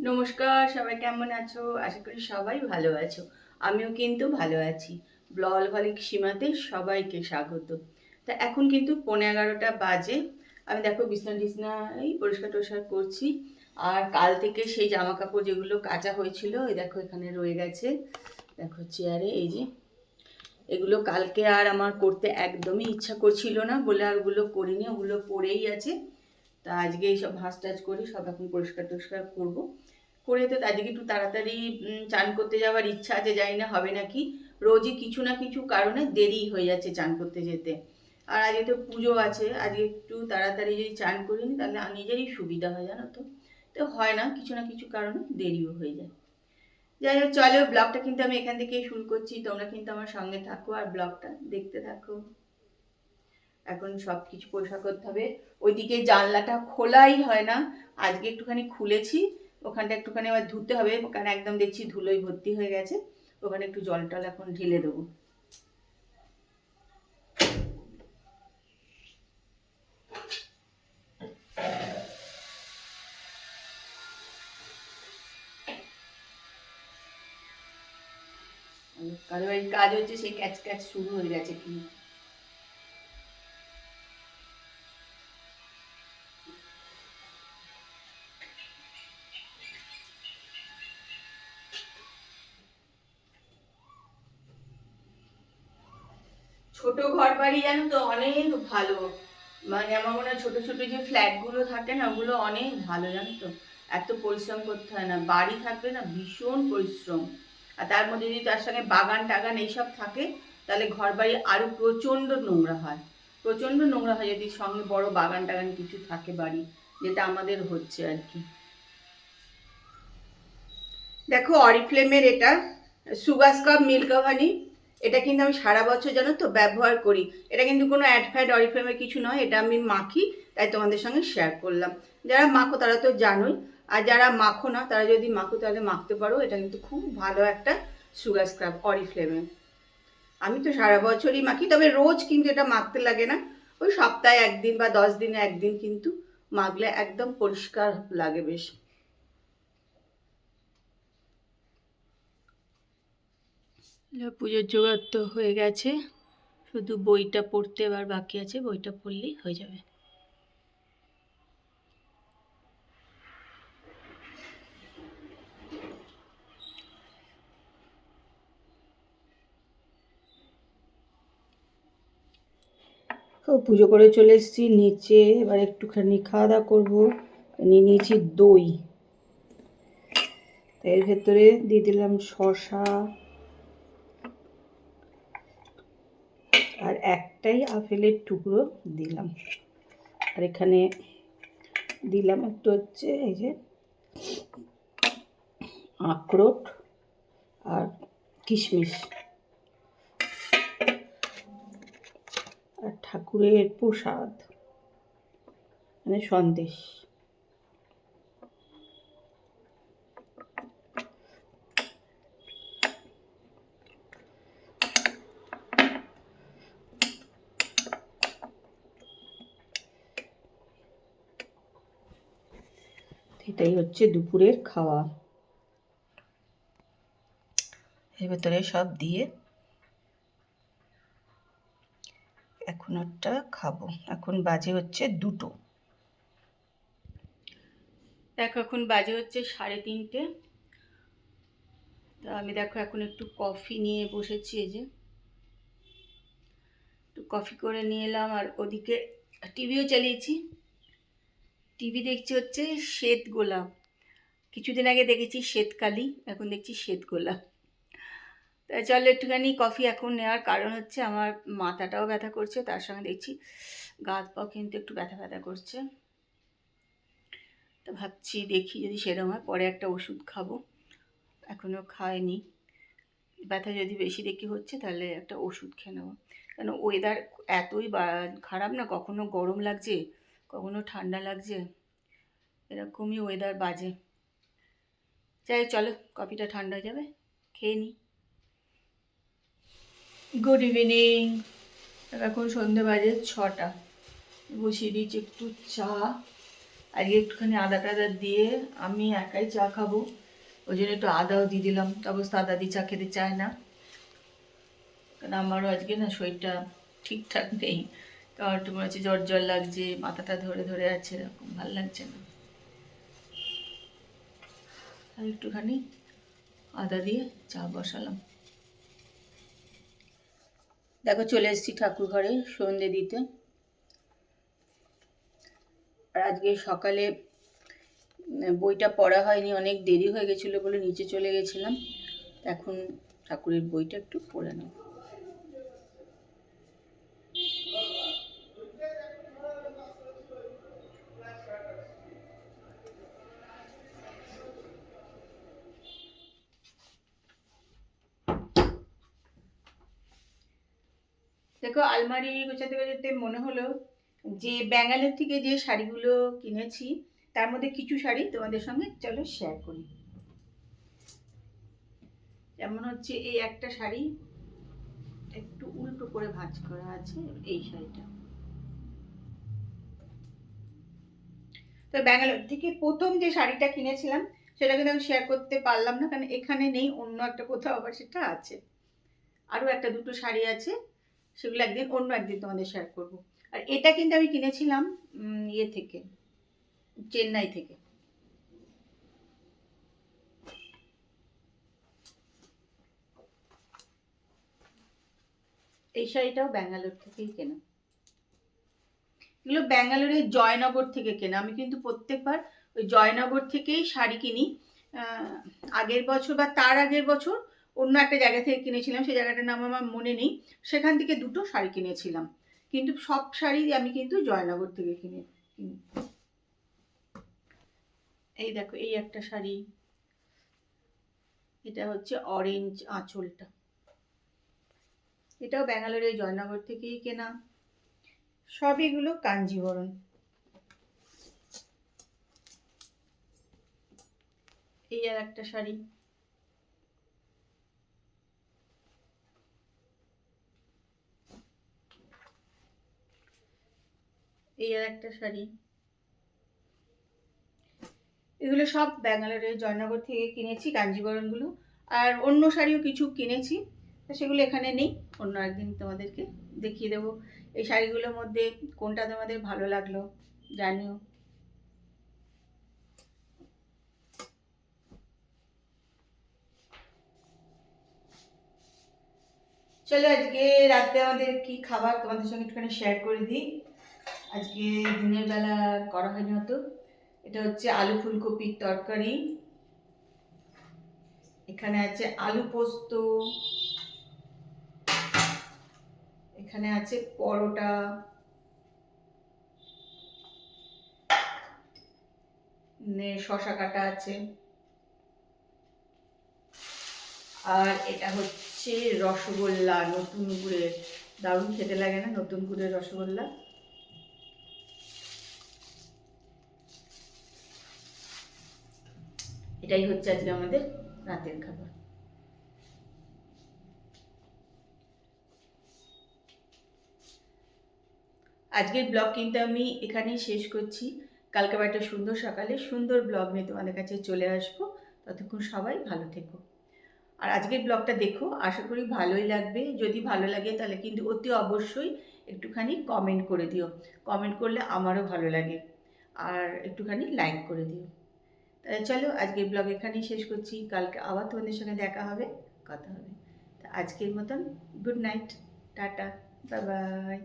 নমস্কার, সবাই কেমন আছো? আশা করি সবাই ভালো আছো। আমিও কিন্তু ভালো আছি। ব্লল হলিক সীমাতে সবাইকে স্বাগত। তা এখন কিন্তু 11:15 বাজে। আমি দেখো বিছনা টিছনা এই পরিষ্কার টরিষ্কার করছি। আর কাল থেকে সেই জামা কাপড় যেগুলো কাচা হয়েছিল, এই দেখো এখানে রয়ে গেছে। দেখো চেয়ারে এই যে, এগুলো কালকে আর আমার করতে একদমই ইচ্ছা করছিল না বলে আর ওগুলো করিনি, ওগুলো পড়েই আছে। তা আজকে এইসব ভাঁজ টাজ করে সব এখন পরিষ্কার টরিষ্কার করবো। করে তো আজকে একটু তাড়াতাড়ি চান করতে যাওয়ার ইচ্ছা আছে, জানি না হবে নাকি। রোজই কিছু না কিছু কারণে দেরি হয়ে যাচ্ছে চান করতে যেতে। আর আজকে তো পুজো আছে, আজকে একটু তাড়াতাড়ি যদি চান করিনি তাহলে নিজেরই সুবিধা হয়, জানো তো। তো হয় না, কিছু না কিছু কারণে দেরিও হয়ে যায়। যাই হোক, চলো ব্লগটা কিন্তু আমি এখান থেকেই শুরু করছি, তোমরা কিন্তু আমার সঙ্গে থাকো আর ব্লগটা দেখতে থাকো। এখন সব কিছু পরিষ্কার করতে হবে। ওইদিকে জানলাটা খোলাই হয় না, আজকে একটুখানি খুলেছি। ওখানটা একটুখানি আবার ধুতে হবে, কারণ একদম দেখছি ধুলোয় ভর্তি হয়ে গেছে। ওখানে একটু জল টল এখন ঢেলে দেবো। কারো বাড়ির কাজ হচ্ছে, সেই ক্যাচ ক্যাচ শুরু হয়ে গেছে কি। ছোট ঘর বাড়ি জানো তো অনেক ভালো। মানে আমার মনে হয় ছোট ছোট যে ফ্ল্যাটগুলো থাকে না, ওগুলো অনেক ভালো, জানো তো। এত পরিশ্রম করতে হয় না, বাড়ি থাকলে না ভীষণ পরিশ্রম। আর তার মধ্যে যদি তার সঙ্গে বাগান টাগান এইসব থাকে, তাহলে ঘর বাড়ি আরো প্রচণ্ড নোংরা হয়। প্রচণ্ড নোংরা হয় যদি সঙ্গে বড় বাগান টাগান কিছু থাকে বাড়ি, যেটা আমাদের হচ্ছে আর কি। দেখো অরিফ্লেমের এটা সুগার স্কাব মিল্ক হানি। এটা কিন্তু আমি সারা বছর জানো তো ব্যবহার করি। এটা কিন্তু কোনো অ্যাড ফ্যাড অরিফ্লেমের কিছু নয়, এটা আমি মাখি, তাই তোমাদের সঙ্গে শেয়ার করলাম। যারা মাখো তারা তো জানোই, আর যারা মাখো না তারা যদি মাখো তাহলে মাখতে পারো। এটা কিন্তু খুব ভালো একটা সুগার স্ক্রাব অরিফ্লেমের। আমি তো সারা বছরই মাখি, তবে রোজ কিন্তু এটা মাখতে লাগে না। ওই সপ্তাহে একদিন বা 10 দিনে একদিন কিন্তু মাখলে একদম পরিষ্কার লাগে বেশ। পুজোর জোগাড় তো হয়ে গেছে, শুধু বইটা পড়তে এবার বাকি আছে, বইটা পড়লেই হয়ে যাবে। তো পুজো করে চলে এসেছি নিচে, এবার একটুখানি খাওয়া দাওয়া করবো। নিয়ে নিয়েছি দই, এর ভেতরে দিয়ে দিলাম শসা, আর একটাই আপেলের টুকরো দিলাম। আর এখানে দিলাম একটু হচ্ছে এই যে আখরোট আর কিশমিশ, আর ঠাকুরের প্রসাদ মানে সন্দেশ। এটাই হচ্ছে দুপুরের খাওয়া। এর ভেতরে সব দিয়ে এখন একটা খাবো। এখন বাজে হচ্ছে 2টো। দেখো এখন বাজে হচ্ছে 3:30। তা আমি দেখো এখন একটু কফি নিয়ে বসেছি, এই যে একটু কফি করে নিয়ে এলাম। আর ওদিকে টিভিও চালিয়েছি, টিভি দেখছি হচ্ছে শ্বেত গোলাপ। কিছুদিন আগে দেখেছি শ্বেতকালী, এখন দেখছি শ্বেত গোলাপ। তাই চলো একটুখানি কফি এখন নেওয়ার কারণ হচ্ছে আমার মাথাটাও ব্যথা করছে, তার সঙ্গে দেখছি গা হাত পাও কিন্তু একটু ব্যথা ব্যথা করছে। তো ভাবছি দেখি যদি সেরকম হয় পরে একটা ওষুধ খাবো, এখনও খাইনি। ব্যথা যদি বেশি দেখি হচ্ছে তাহলে একটা ওষুধ খেয়ে নেবো। কেন ওয়েদার এতই খারাপ না, কখনো গরম লাগছে কখনো ঠান্ডা লাগছে, এরকমই ওয়েদার বাজে। যাই চলো কফিটা ঠান্ডা হয়ে যাবে, খেয়ে নিই। Good evening. এখন সন্ধে বাজে 6টা। বসিয়ে দিয়েছি একটু চা, আজকে একটুখানি আদা টাদা দিয়ে আমি একাই চা খাবো, ওই জন্য একটু আদাও দিয়ে দিলাম। অবস্থা আদা দিয়ে চা খেতে চায় না, কারণ আমারও আজকে না শরীরটা ঠিকঠাক নেই। কারণ একটু মনে হচ্ছে জ্বর জ্বর লাগছে, মাথাটা ধরে ধরে আছে, এরকম ভালো লাগছে না। আর একটুখানি আদা দিয়ে চা বসালাম। দেখো চলে এসেছি ঠাকুর ঘরে সন্ধে দিতে। আর আজকে সকালে বইটা পড়া হয়নি, অনেক দেরি হয়ে গেছিলো বলে নিচে চলে গেছিলাম। এখন ঠাকুরের বইটা একটু পড়ে নেব। দেখো আলমারি গোছাতে গোছাতে মনে হলো যে ব্যাঙ্গালোর থেকে যে শাড়িগুলো কিনেছি তার মধ্যে কিছু শাড়ি তোমাদের সঙ্গে চলো শেয়ার করি। যেমন হচ্ছে এই একটা শাড়ি একটু উল্টো করে ভাঁজ করা আছে, এই শাড়িটা। তো ব্যাঙ্গালোর থেকে প্রথম যে শাড়িটা কিনেছিলাম সেটা কিন্তু আমি শেয়ার করতে পারলাম না, কারণ এখানে নেই, অন্য একটা কোথাও আবার সেটা আছে। আরও একটা দুটো শাড়ি আছে, সেগুলো অন্য একদিন তোমাদের শেয়ার করব। আর এটা কিন্তু আমি কিনেছিলাম ইয়ে থেকে, চেন্নাই থেকে। এই শাড়িটাও ব্যাঙ্গালোর থেকেই কেনা। এগুলো ব্যাঙ্গালোরের জয়নগর থেকে কেনা। আমি কিন্তু প্রত্যেকবার ওই জয়নগর থেকেই শাড়ি কিনি। আগের বছর বা তার আগের বছর অন্য একটা জায়গা থেকে কিনেছিলাম, সেই জায়গাটার নাম আমার মনে নেই। সেখান থেকে দুটো শাড়ি কিনেছিলাম, কিন্তু সব শাড়ি আমি কিন্তু জয়নগর থেকে কিনি। এই দেখো এই একটা শাড়ি, এটা হচ্ছে অরেঞ্জ আঁচলটা, এটাও ব্যাঙ্গালোরের জয়নগর থেকেই কেনা। সব এগুলো কাঞ্জিবরম। এই আর একটা শাড়ি, এই আর একটা শাড়ি। এগুলো সব ব্যাঙ্গালোরের জয়নগর থেকে কিনেছি কাঞ্জিবরমগুলো। আর অন্য শাড়িও কিছু কিনেছি, তো সেগুলো এখানে নেই, অন্য একদিন তোমাদেরকে দেখিয়ে দেবো। এই শাড়িগুলোর মধ্যে কোনটা তোমাদের ভালো লাগলো জানিও। চলো আজকে রাতে আমাদের কি খাবার তোমাদের সঙ্গে একটুখানি শেয়ার করে দিই। আজকে দিনের বেলা করা হয়নি হতো। এটা হচ্ছে আলু ফুলকপির তরকারি, এখানে আছে আলু পোস্ত, এখানে আছে পরোটা, শসা কাটা আছে, আর এটা হচ্ছে রসগোল্লা নতুন গুড়ের। দারুণ খেতে লাগে না নতুন গুড়ের রসগোল্লা? এটাই হচ্ছে আজকে আমাদের রাতের খাবার। আজকের ব্লগ কিন্তু আমি এখানেই শেষ করছি। কালকে আবার একটা সুন্দর সকালে সুন্দর ব্লগ নিয়ে তোমাদের কাছে চলে আসবো। ততক্ষণ সবাই ভালো থেকো। আর আজকের ব্লগটা দেখো, আশা করি ভালোই লাগবে। যদি ভালো লাগে তাহলে কিন্তু অতি অবশ্যই একটুখানি কমেন্ট করে দিও। কমেন্ট করলে আমারও ভালো লাগে। আর একটুখানি লাইক করে দিও। তাহলে চলো আজকের ব্লগ এখানেই শেষ করছি। কালকে আবার তোমাদের সঙ্গে দেখা হবে, কথা হবে। তা আজকের মতন good night, tata, bye bye.